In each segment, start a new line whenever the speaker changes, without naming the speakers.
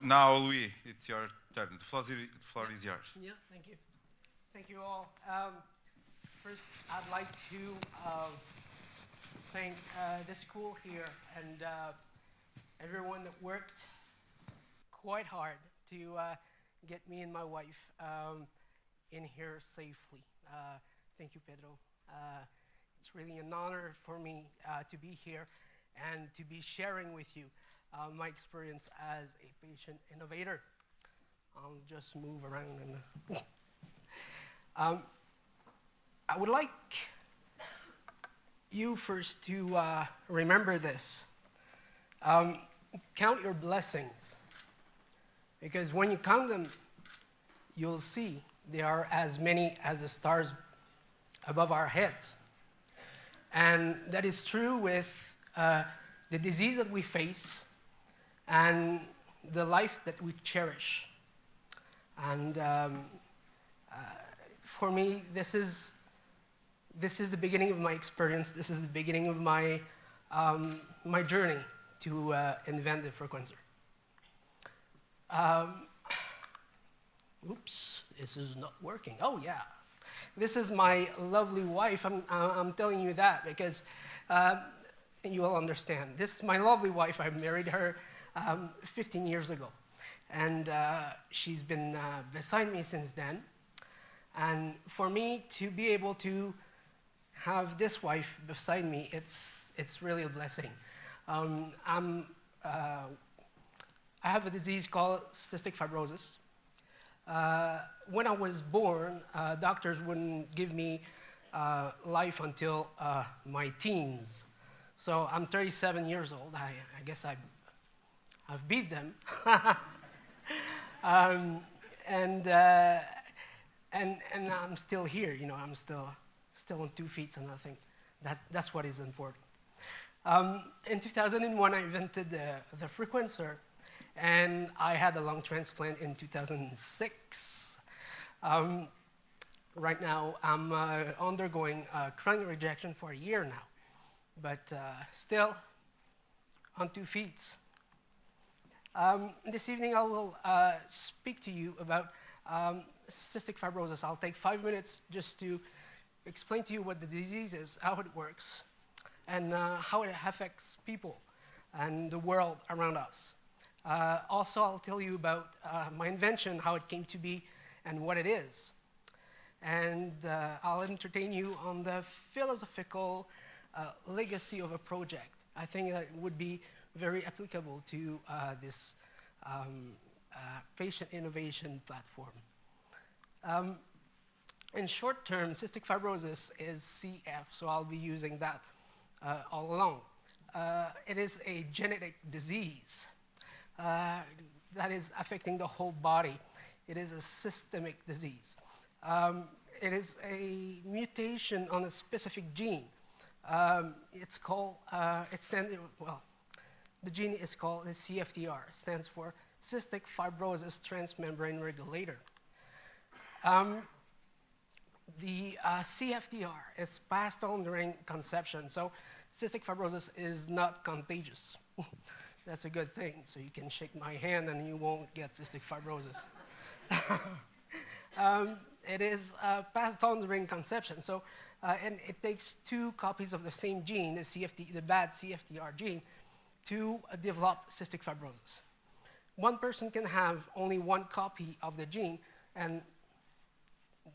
Now, Louis, it's your turn. The floor is yours.
Yeah, thank you. Thank you all. First, I'd like to thank the school here and everyone that worked quite hard to get me and my wife in here safely. Thank you, Pedro. It's really an honor for me to be here and to be sharing with you my experience as a patient innovator. I'll just move around and I would like you first to remember this. Count your blessings, because when you count them, you'll see they are as many as the stars above our heads. And that is true with the disease that we face and the life that we cherish. And for me, this is the beginning of my experience. This is the beginning of my my journey to invent the frequencer. Oops, this is not working. Oh yeah, this is my lovely wife. I'm telling you that because you will understand. This is my lovely wife. I married her 15 years ago, and she's been beside me since then. And for me to be able to have this wife beside me, it's really a blessing. I have a disease called cystic fibrosis. When I was born, doctors wouldn't give me life until my teens. So I'm 37 years old. I guess I've beat them. And I'm still here. You know, I'm still on 2 feet, and I think that's what is important. In 2001, I invented the frequencer, and I had a lung transplant in 2006. Right now, I'm undergoing chronic rejection for a year now, but still on 2 feet. This evening, I will speak to you about cystic fibrosis. I'll take 5 minutes just to explain to you what the disease is, how it works, and how it affects people and the world around us. Also, I'll tell you about my invention, how it came to be, and what it is. And I'll entertain you on the philosophical legacy of a project. I think that would be very applicable to this patient innovation platform. In short term, cystic fibrosis is CF, so I'll be using that all along. It is a genetic disease that is affecting the whole body. It is a systemic disease. It is a mutation on a specific gene. It's called, the gene is called the CFTR. It stands for Cystic Fibrosis Transmembrane Regulator. The CFTR is passed on during conception, so cystic fibrosis is not contagious. That's a good thing, so you can shake my hand and you won't get cystic fibrosis. It is passed on during conception, so and it takes 2 copies of the same gene, the bad CFTR gene, to develop cystic fibrosis. One person can have only 1 copy of the gene, and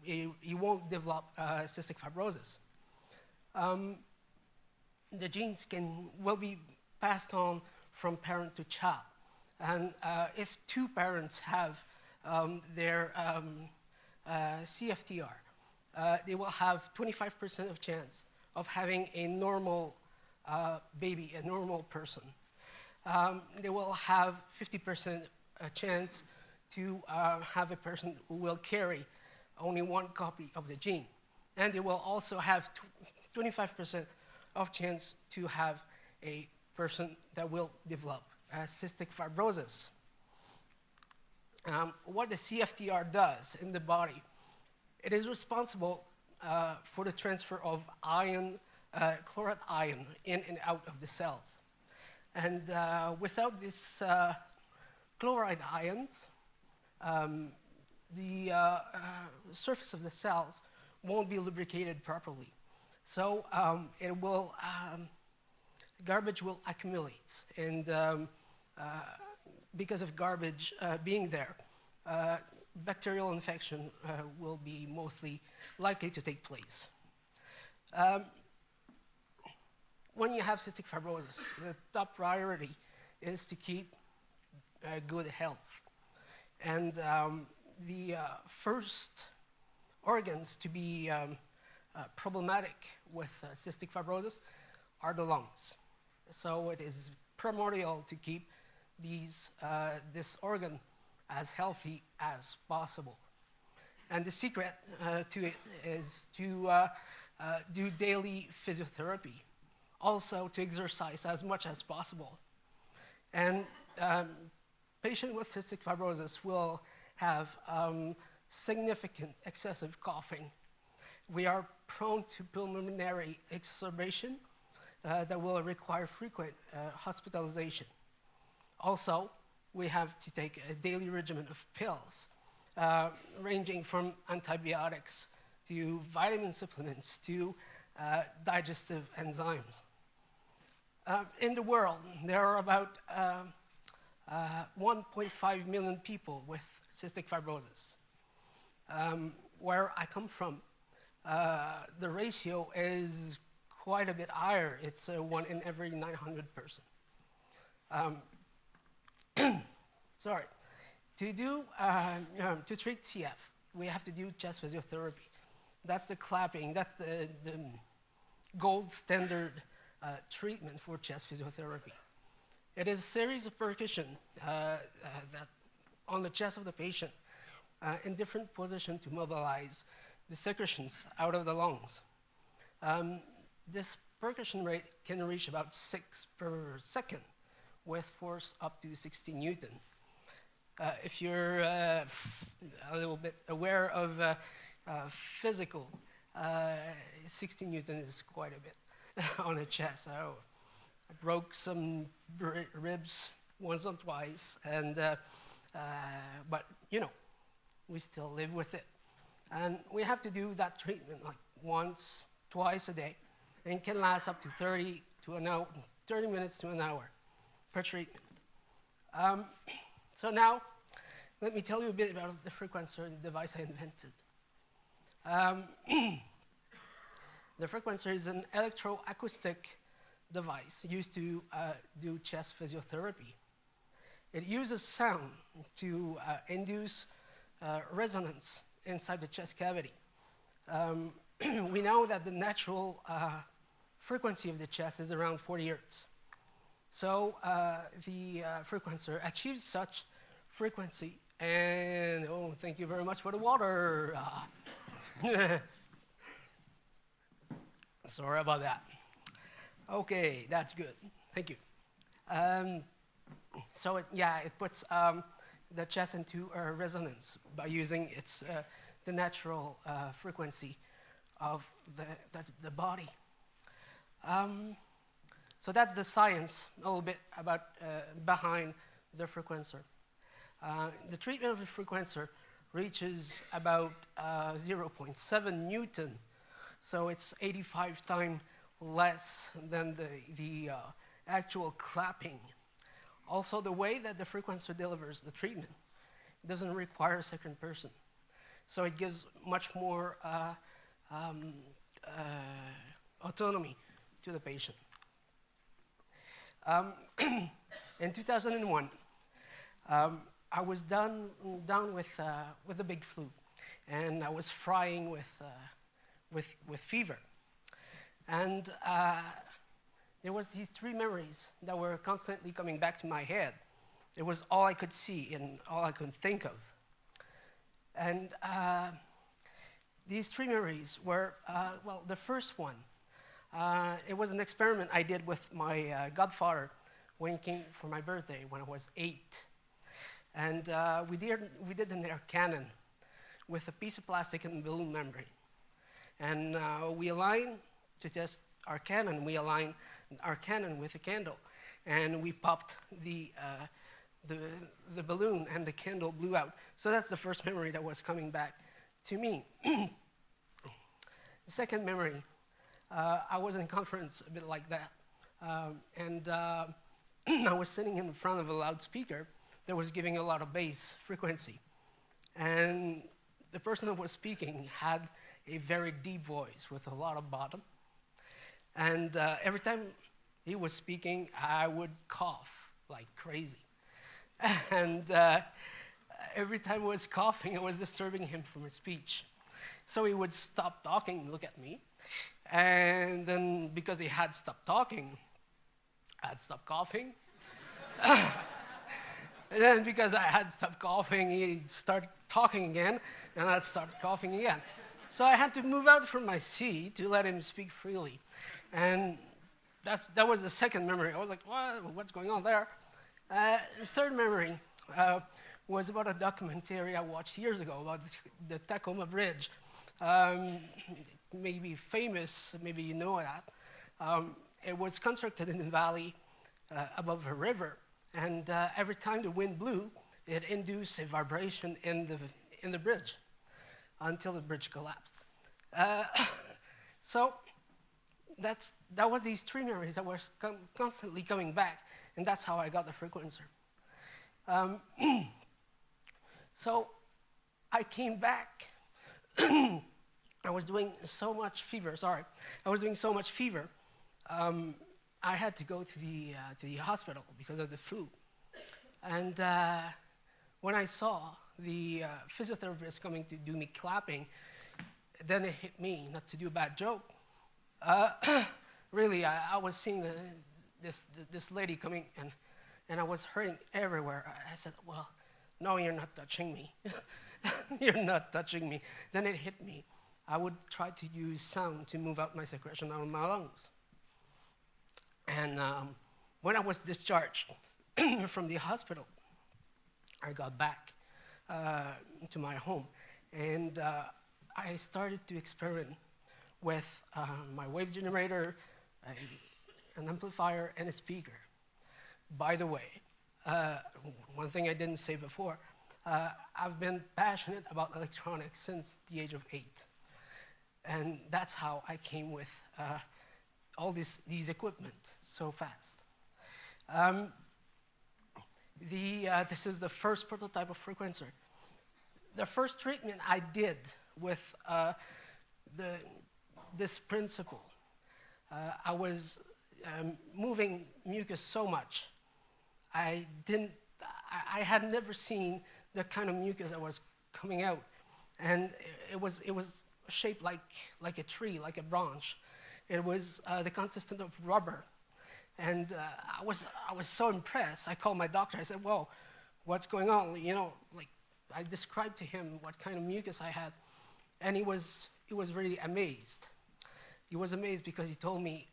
he won't develop cystic fibrosis. The genes will be passed on from parent to child. And if 2 parents have their CFTR, they will have 25% of chance of having a normal baby, a normal person. They will have 50% chance to have a person who will carry only 1 copy of the gene. And they will also have 25% of chance to have a person that will develop cystic fibrosis. What the CFTR does in the body, it is responsible for the transfer of iron, chloride ion in and out of the cells. And without this chloride ions, the surface of the cells won't be lubricated properly. So garbage will accumulate, and because of garbage being there, bacterial infection will be mostly likely to take place. When you have cystic fibrosis, the top priority is to keep good health. And the first organs to be problematic with cystic fibrosis are the lungs. So it is primordial to keep this organ as healthy as possible. And the secret to it is to do daily physiotherapy, also to exercise as much as possible. And patients with cystic fibrosis will have significant excessive coughing. We are prone to pulmonary exacerbation that will require frequent hospitalization. Also, we have to take a daily regimen of pills, ranging from antibiotics to vitamin supplements to digestive enzymes. In the world, there are about 1.5 million people with cystic fibrosis. Where I come from, the ratio is quite a bit higher. It's 1 in every 900 person. Sorry. To treat CF, we have to do chest physiotherapy. That's the clapping. That's the gold standard treatment for chest physiotherapy. It is a series of percussion that on the chest of the patient in different positions to mobilize the secretions out of the lungs. This percussion rate can reach about 6 per second with force up to 60 Newton. If you're a little bit aware of physical, 60 Newton is quite a bit on the chest. So I broke some ribs once or twice, but you know, we still live with it. And we have to do that treatment like once, twice a day, and it can last up to 30 minutes to an hour per treatment. So now, let me tell you a bit about the frequencer, the device I invented. The frequencer is an electroacoustic device used to do chest physiotherapy. It uses sound to induce resonance inside the chest cavity. We know that the natural frequency of the chest is around 40 hertz. So the frequencer achieves such frequency, and oh, thank you very much for the water. Sorry about that. Okay, that's good. Thank you. So it puts the chest into resonance by using the natural frequency of the body. So that's the science a little bit about behind the frequencer. The treatment of the frequencer reaches about 0.7 Newton, so it's 85 times less than the actual clapping. Also, the way that the frequencer delivers the treatment doesn't require a second person, so it gives much more autonomy to the patient. In 2001, I was down with the big flu, and I was frying with fever. And there was these 3 memories that were constantly coming back to my head. It was all I could see and all I could think of. And these 3 memories were, the first one, it was an experiment I did with my godfather when he came for my birthday when I was 8. And we did an air cannon with a piece of plastic and balloon membrane. And we aligned to test our cannon. We aligned our cannon with a candle, and we popped the the, the balloon and the candle blew out. So that's the first memory that was coming back to me. The second memory, I was in conference a bit like that. And I was sitting in front of a loudspeaker that was giving a lot of bass frequency. And the person that was speaking had a very deep voice with a lot of bottom. And every time he was speaking, I would cough like crazy. And every time I was coughing, I was disturbing him from his speech. So he would stop talking and look at me. And then because he had stopped talking, I'd stop coughing. And then because I had stopped coughing, he'd start talking again, and I'd start coughing again. So I had to move out from my seat to let him speak freely. And that was the second memory. I was like, what's going on there? The third memory was about a documentary I watched years ago about the Tacoma Bridge. Maybe famous, maybe you know that. It was constructed in the valley above a river. And every time the wind blew, it induced a vibration in the bridge until the bridge collapsed. So that was these three memories that were constantly coming back, and that's how I got the frequencer. So I came back. I was doing so much fever. I was doing so much fever. I had to go to the hospital because of the flu. And when I saw the physiotherapist coming to do me clapping, then it hit me, not to do a bad joke. Really, I was seeing this lady coming, and I was hurting everywhere. I said, well, no, you're not touching me. You're not touching me. Then it hit me. I would try to use sound to move out my secretion out of my lungs. And when I was discharged from the hospital, I got back to my home. And I started to experiment with my wave generator, an amplifier, and a speaker. By the way, one thing I didn't say before, I've been passionate about electronics since the age of 8. And that's how I came with all these equipment so fast. This is the first prototype of frequencer. The first treatment I did with this principle, I was moving mucus so much. I had never seen the kind of mucus that was coming out, and it was shaped like a tree, like a branch. It was the consistence of rubber, and I was so impressed. I called my doctor. I said, "Whoa, what's going on?" You know, like I described to him what kind of mucus I had, and he was really amazed. He was amazed because he told me,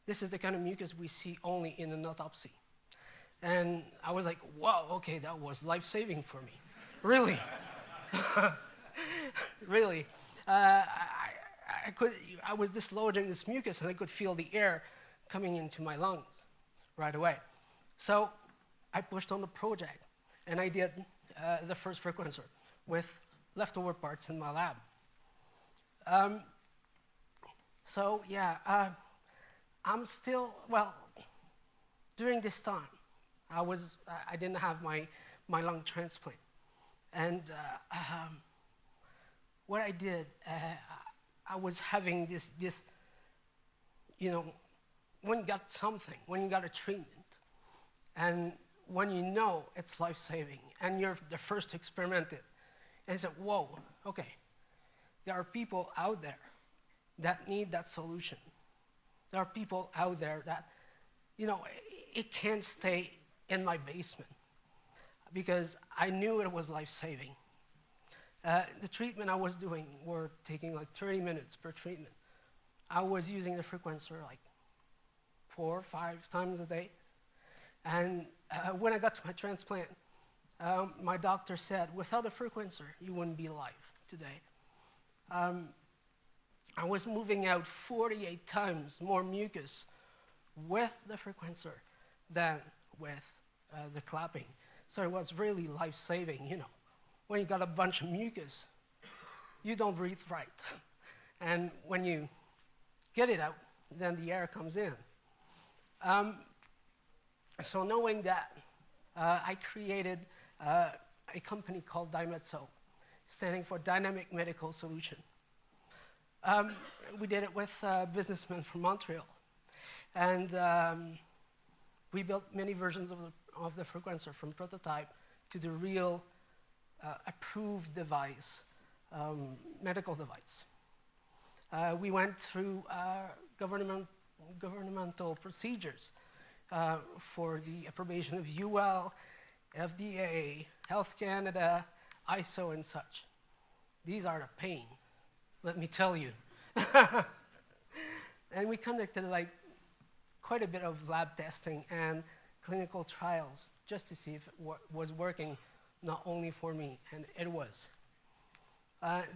"This is the kind of mucus we see only in an autopsy." And I was like, "Wow, okay, that was life-saving for me, really, really." I was dislodging this mucus, and I could feel the air coming into my lungs right away. So I pushed on the project, and I did the first frequencer with leftover parts in my lab. So yeah, I'm still, well, during this time, I didn't have my lung transplant. And what I did, I was having this, you know, when you got something, when you got a treatment, and when you know it's life-saving, and you're the first to experiment it, and say, whoa, okay, there are people out there that need that solution. There are people out there that, you know, it can't stay in my basement, because I knew it was life-saving. The treatment I was doing were taking like 30 minutes per treatment. I was using the frequencer like 4 or 5 times a day. And when I got to my transplant, my doctor said, without a frequencer, you wouldn't be alive today. I was moving out 48 times more mucus with the frequencer than with the clapping. So it was really life-saving, you know. When you got a bunch of mucus, you don't breathe right. And when you get it out, then the air comes in. So knowing that, I created a company called Dimetso, standing for Dynamic Medical Solution. We did it with businessmen from Montreal. And we built many versions of the frequencer, from prototype to the real approved device, medical device. We went through governmental procedures for the approbation of UL, FDA, Health Canada, ISO, and such. These are the pain, let me tell you. And we conducted quite a bit of lab testing and clinical trials just to see if it was working not only for me, and it was.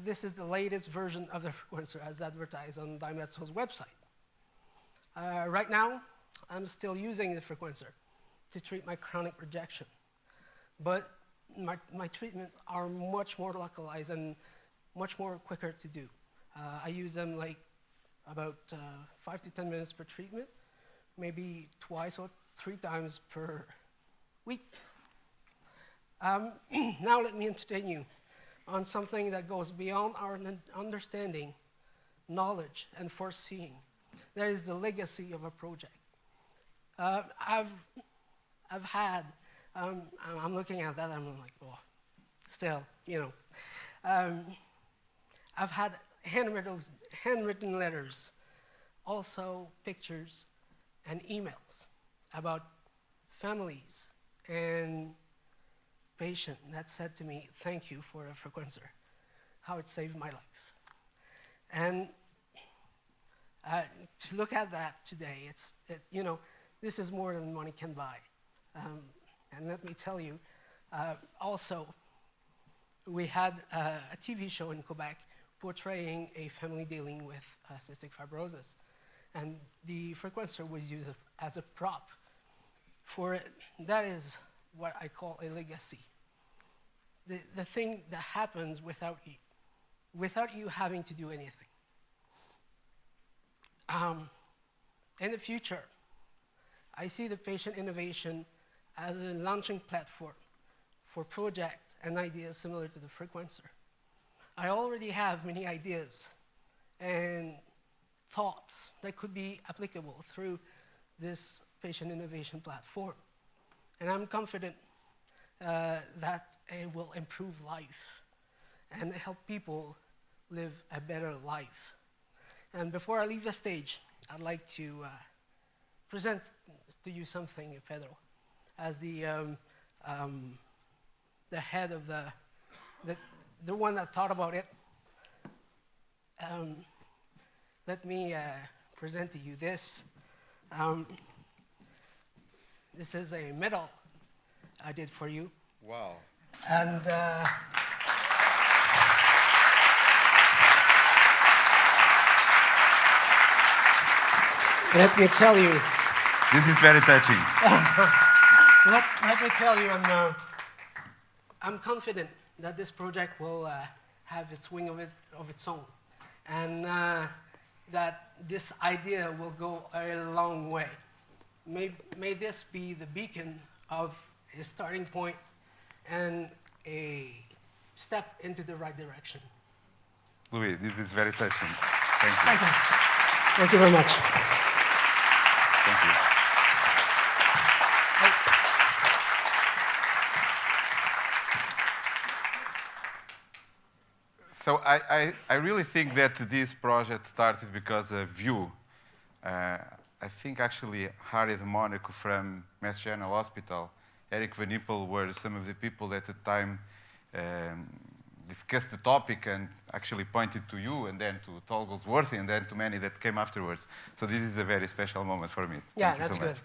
This is the latest version of the frequencer as advertised on Dimetso's website. Right now, I'm still using the frequencer to treat my chronic rejection. But my treatments are much more localized and much more quicker to do. I use them about 5 to 10 minutes per treatment, maybe twice or 3 times per week. Now let me entertain you on something that goes beyond our understanding, knowledge, and foreseeing. That is the legacy of a project. I'm looking at that and I'm like, oh, still, you know. I've had handwritten letters, also pictures and emails about families and patients that said to me, thank you for the frequencer, how it saved my life. And to look at that today, you know, this is more than money can buy. And let me tell you, also, we had a TV show in Quebec portraying a family dealing with cystic fibrosis. And the frequencer was used as a prop for it. That is what I call a legacy. The thing that happens without you having to do anything. In the future, I see the patient innovation as a launching platform for projects and ideas similar to the frequencer. I already have many ideas and thoughts that could be applicable through this patient innovation platform. And I'm confident that it will improve life and help people live a better life. And before I leave the stage, I'd like to present to you something, Pedro, as the head of the one that thought about it. Let me present to you this. This is a medal I did for you.
Wow.
And let me tell you.
This is very touching.
Let me tell you, I'm confident that this project will have its wing of its own, and that this idea will go a long way. May this be the beacon of a starting point and a step into the right direction.
Louis, this is very touching. Thank you.
Thank you. Thank you very much.
Thank you. So I really think that this project started because of you. I think actually Harry and Monaco from Mass General Hospital, Eric Van Ippel were some of the people that at the time discussed the topic and actually pointed to you and then to Tolgolsworthy and then to many that came afterwards. So this is a very special moment for me.
Yeah,
Thank you
that's
so
good.
much.